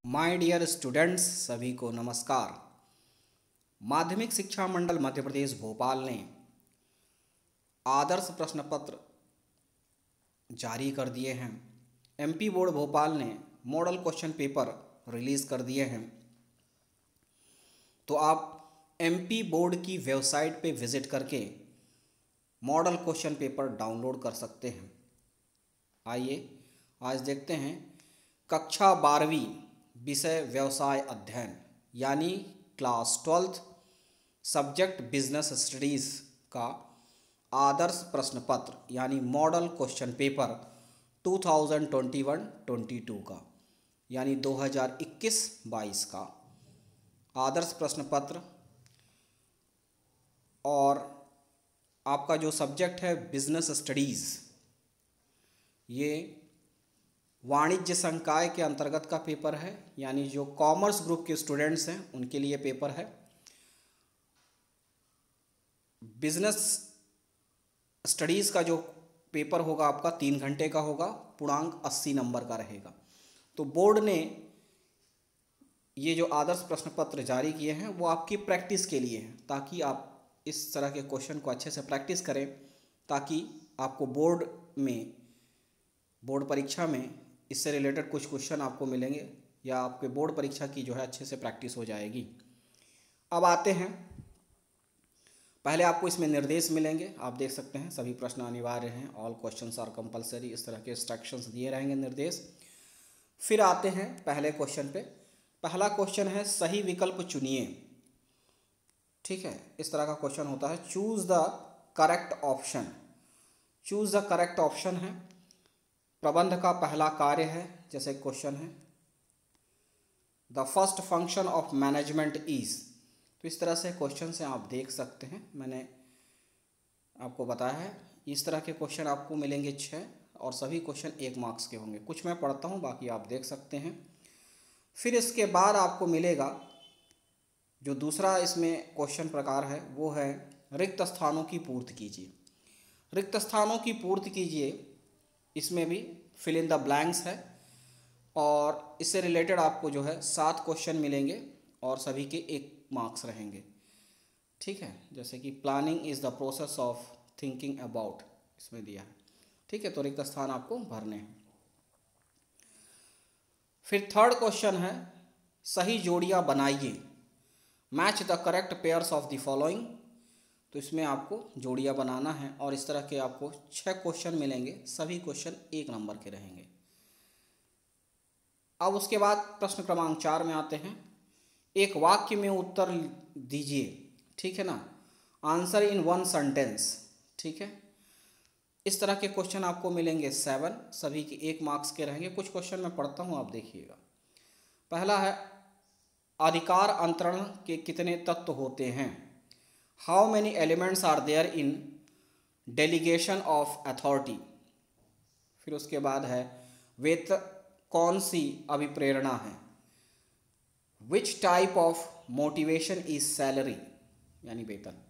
My dear students, सभी को नमस्कार। माध्यमिक शिक्षा मंडल मध्य प्रदेश भोपाल ने आदर्श प्रश्न पत्र जारी कर दिए हैं। एमपी बोर्ड भोपाल ने मॉडल क्वेश्चन पेपर रिलीज़ कर दिए हैं। तो आप एमपी बोर्ड की वेबसाइट पे विज़िट करके मॉडल क्वेश्चन पेपर डाउनलोड कर सकते हैं। आइए आज देखते हैं कक्षा 12वीं विषय व्यवसाय अध्ययन यानी class 12th subject business studies का आदर्श प्रश्न पत्र यानी मॉडल क्वेश्चन पेपर 2021-22 का यानी 2021-22 का आदर्श प्रश्न पत्र। और आपका जो सब्जेक्ट है बिजनेस स्टडीज़, ये वाणिज्य संकाय के अंतर्गत का पेपर है, यानी जो कॉमर्स ग्रुप के स्टूडेंट्स हैं उनके लिए पेपर है। बिजनेस स्टडीज़ का जो पेपर होगा आपका 3 घंटे का होगा, पूर्णांक 80 नंबर का रहेगा। तो बोर्ड ने ये जो आदर्श प्रश्न पत्र जारी किए हैं वो आपकी प्रैक्टिस के लिए है, ताकि आप इस तरह के क्वेश्चन को अच्छे से प्रैक्टिस करें, ताकि आपको बोर्ड परीक्षा में इससे रिलेटेड कुछ क्वेश्चन आपको मिलेंगे या आपके बोर्ड परीक्षा की जो है अच्छे से प्रैक्टिस हो जाएगी। अब आते हैं, पहले आपको इसमें निर्देश मिलेंगे। आप देख सकते हैं सभी प्रश्न अनिवार्य हैं, ऑल क्वेश्चंस आर कंपलसरी, इस तरह के इंस्ट्रक्शंस दिए रहेंगे निर्देश। फिर आते हैं पहले क्वेश्चन पे। पहला क्वेश्चन है सही विकल्प चुनिए। ठीक है, इस तरह का क्वेश्चन होता है, choose the correct option. Choose the correct option है, प्रबंध का पहला कार्य है, जैसे क्वेश्चन है the first function of management is. तो इस तरह से क्वेश्चन से आप देख सकते हैं, मैंने आपको बताया है इस तरह के क्वेश्चन आपको मिलेंगे 6 और सभी क्वेश्चन 1 मार्क्स के होंगे। कुछ मैं पढ़ता हूँ, बाकी आप देख सकते हैं। फिर इसके बाद आपको मिलेगा जो दूसरा इसमें क्वेश्चन प्रकार है वो है रिक्त स्थानों की पूर्ति कीजिए। रिक्त स्थानों की पूर्ति कीजिए, इसमें भी फिल इन द ब्लैंक्स है और इससे रिलेटेड आपको जो है 7 क्वेश्चन मिलेंगे और सभी के 1 मार्क्स रहेंगे। ठीक है, जैसे कि planning is the process of thinking about, इसमें दिया है। ठीक है, तो रिक्त स्थान आपको भरने हैं। फिर थर्ड क्वेश्चन है सही जोड़ियाँ बनाइए, match the correct pairs of the following. तो इसमें आपको जोड़ियाँ बनाना है और इस तरह के आपको 6 क्वेश्चन मिलेंगे, सभी क्वेश्चन 1 नंबर के रहेंगे। अब उसके बाद प्रश्न क्रमांक 4 में आते हैं, एक वाक्य में उत्तर दीजिए। ठीक है ना, आंसर इन 1 सेंटेंस। ठीक है, इस तरह के क्वेश्चन आपको मिलेंगे 7, सभी के 1 मार्क्स के रहेंगे। कुछ क्वेश्चन मैं पढ़ता हूँ, आप देखिएगा। पहला है अधिकार अंतरण के कितने तत्व होते हैं। How many elements are there in delegation of authority. फिर उसके बाद है वेतन कौन सी अभिप्रेरणा है। Which type of motivation is salary यानी वेतन।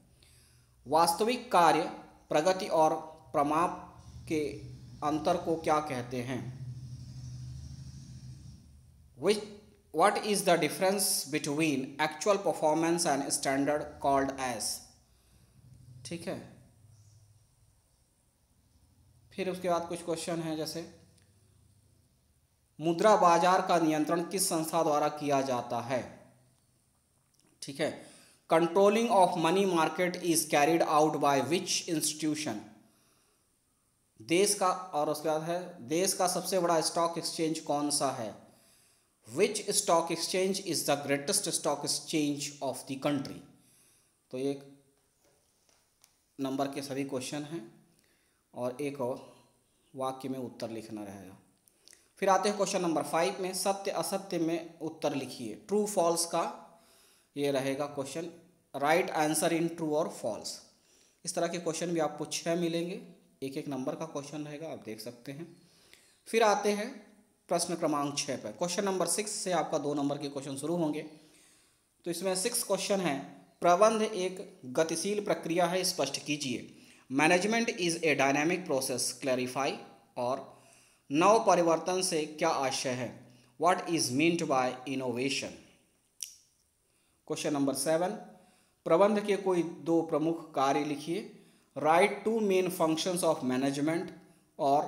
वास्तविक कार्य, प्रगति और प्रमाप के अंतर को क्या कहते हैं। What is the difference between actual performance and standard called as। ठीक है, फिर उसके बाद कुछ क्वेश्चन हैं, जैसे मुद्रा बाजार का नियंत्रण किस संस्था द्वारा किया जाता है। ठीक है, controlling of money market is carried out by which institution. देश का, और उसके बाद है देश का सबसे बड़ा स्टॉक एक्सचेंज कौन सा है। Which stock exchange is the greatest stock exchange of the country। तो 1 नंबर के सभी क्वेश्चन हैं और एक और वाक्य में उत्तर लिखना रहेगा। फिर आते हैं क्वेश्चन नंबर 5 में, सत्य असत्य में उत्तर लिखिए। ट्रू फॉल्स का ये रहेगा question, right answer in true और फॉल्स। इस तरह के क्वेश्चन भी आपको 6 मिलेंगे, 1-1 नंबर का क्वेश्चन रहेगा, आप देख सकते हैं। फिर आते हैं प्रश्न क्रमांक 6 पर। क्वेश्चन नंबर 6 से आपका 2 नंबर के क्वेश्चन शुरू होंगे। तो इसमें 6 क्वेश्चन है, प्रबंध एक गतिशील प्रक्रिया है, स्पष्ट कीजिए। Management is a dynamic process, clarify. और नव परिवर्तन से क्या आशय है। What is meant by innovation. Question number 7, प्रबंध के कोई दो प्रमुख कार्य लिखिए। Write two main functions of management. और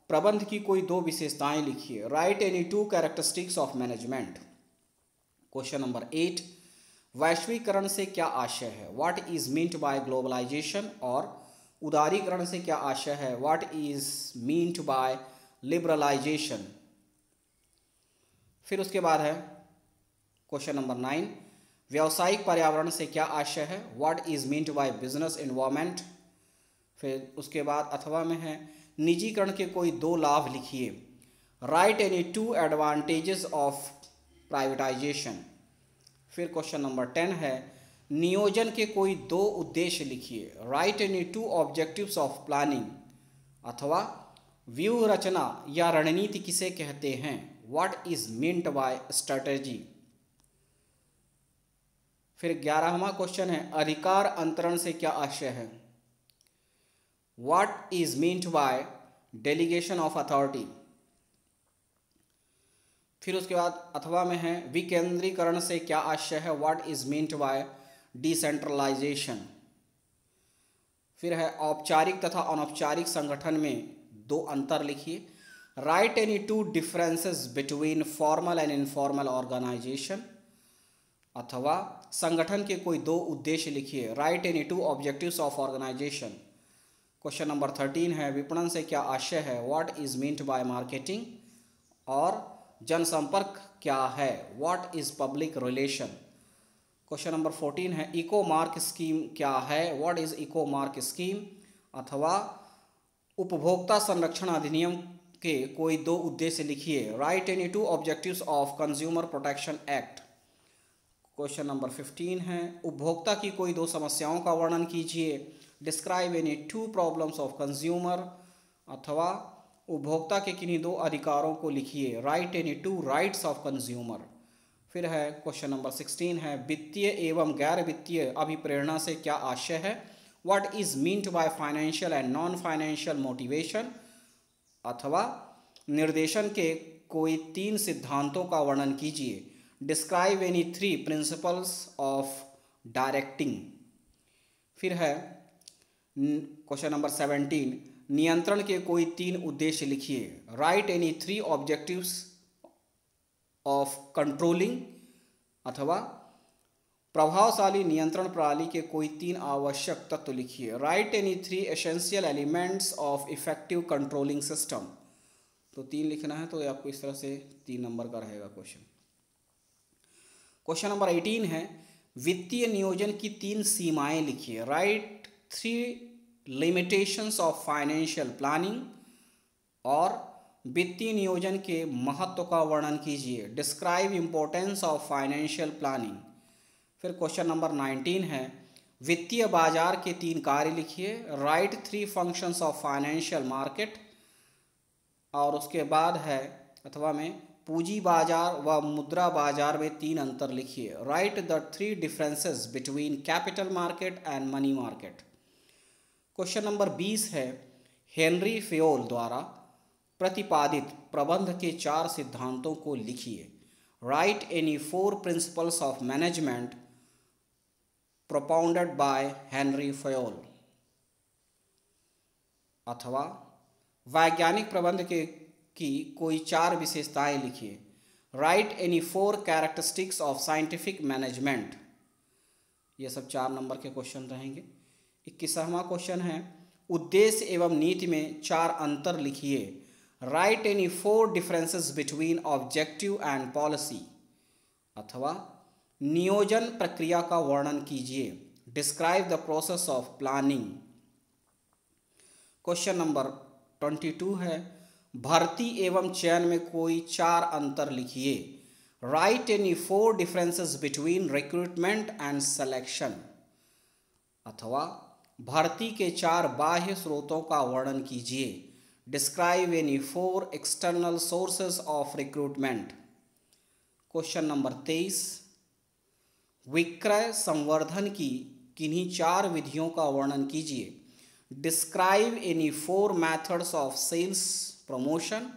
प्रबंध की कोई दो विशेषताएं लिखिए। Write any two characteristics of management. Question number 8, वैश्वीकरण से क्या आशय है। What is meant by globalization. और उदारीकरण से क्या आशय है। What is meant by liberalization. फिर उसके बाद है क्वेश्चन नंबर 9, व्यावसायिक पर्यावरण से क्या आशय है। What is meant by business environment. फिर उसके बाद अथवा में है, निजीकरण के कोई दो लाभ लिखिए। Write any to advantages of privatisation. फिर क्वेश्चन नंबर 10 है, नियोजन के कोई दो उद्देश्य लिखिए। Write any two objectives of planning. अथवा व्यूह रचना या रणनीति किसे कहते हैं। What is meant bye strategy. फिर 11वां क्वेश्चन है, अधिकार अंतरण से क्या आशय है। What is meant bye delegation of authority. फिर उसके बाद अथवा में है, विकेंद्रीकरण से क्या आशय है। What is meant by decentralization. फिर है, औपचारिक तथा अनौपचारिक संगठन में दो अंतर लिखिए। Write any two differences between formal and informal organization. अथवा संगठन के कोई दो उद्देश्य लिखिए। Write any two objectives of organization. Question number 13 है, विपणन से क्या आशय है। What is meant by marketing. और जनसंपर्क क्या है। What is public relation. Question number 14 है, इको मार्क स्कीम क्या है। What is eco mark scheme. अथवा उपभोक्ता संरक्षण अधिनियम के कोई दो उद्देश्य लिखिए। Write any two objectives of consumer protection act. Question number 15 है, उपभोक्ता की कोई दो समस्याओं का वर्णन कीजिए। Describe any two problems of consumer. अथवा उपभोक्ता के किन्हीं दो अधिकारों को लिखिए। Write any to rights of consumer. फिर है क्वेश्चन नंबर 16 है, वित्तीय एवं गैर वित्तीय अभिप्रेरणा से क्या आशय है। What is meant by financial and non financial motivation. अथवा निर्देशन के कोई तीन सिद्धांतों का वर्णन कीजिए। Describe any three principles of directing. फिर है क्वेश्चन नंबर 17, नियंत्रण के कोई तीन उद्देश्य लिखिए। Write any three objectives of controlling. अथवा प्रभावशाली नियंत्रण प्रणाली के कोई तीन आवश्यक तत्व लिखिए। Write any three essential elements of effective controlling system. तो 3 लिखना है, तो आपको इस तरह से 3 नंबर का रहेगा क्वेश्चन। क्वेश्चन नंबर 18 है, वित्तीय नियोजन की 3 सीमाएं लिखिए। Right 3 limitations of financial planning. और वित्तीय नियोजन के महत्व का वर्णन कीजिए। Describe importance of financial planning. फिर क्वेश्चन नंबर 19 है, वित्तीय बाजार के 3 कार्य लिखिए। Right 3 functions of financial market. और उसके बाद है अथवा में, पूंजी बाजार व मुद्रा बाजार में 3 अंतर लिखिए। Right the 3 differences between capital market and money market. Question number 20 है, हेनरी फेयोल द्वारा प्रतिपादित प्रबंध के 4 सिद्धांतों को लिखिए। Write any 4 principles of management propounded by Henry Fayol. अथवा वैज्ञानिक प्रबंध की कोई 4 विशेषताएं लिखिए। Write any 4 characteristics of scientific management. ये सब 4 नंबर के क्वेश्चन रहेंगे। 21वां क्वेश्चन है, उद्देश्य एवं नीति में 4 अंतर लिखिए। Write any 4 differences between objective and policy. अथवा नियोजन प्रक्रिया का वर्णन कीजिए। Describe the process of planning. Question number 22 है, भर्ती एवं चयन में कोई 4 अंतर लिखिए। Write any 4 differences between recruitment and selection. अथवा भर्ती के 4 बाह्य स्रोतों का वर्णन कीजिए। Describe any 4 external sources of recruitment. Question number 23, विक्रय संवर्धन की किन्हीं 4 विधियों का वर्णन कीजिए। Describe any 4 methods of sales promotion.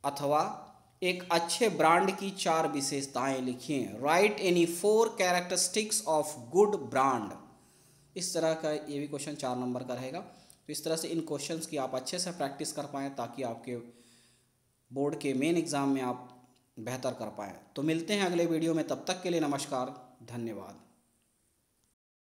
अथवा एक अच्छे ब्रांड की 4 विशेषताएं लिखिए। Write any 4 characteristics of good brand. इस तरह का ये भी क्वेश्चन 4 नंबर का रहेगा। तो इस तरह से इन क्वेश्चंस की आप अच्छे से प्रैक्टिस कर पाएँ ताकि आपके बोर्ड के मेन एग्ज़ाम में आप बेहतर कर पाएँ। तो मिलते हैं अगले वीडियो में, तब तक के लिए नमस्कार, धन्यवाद।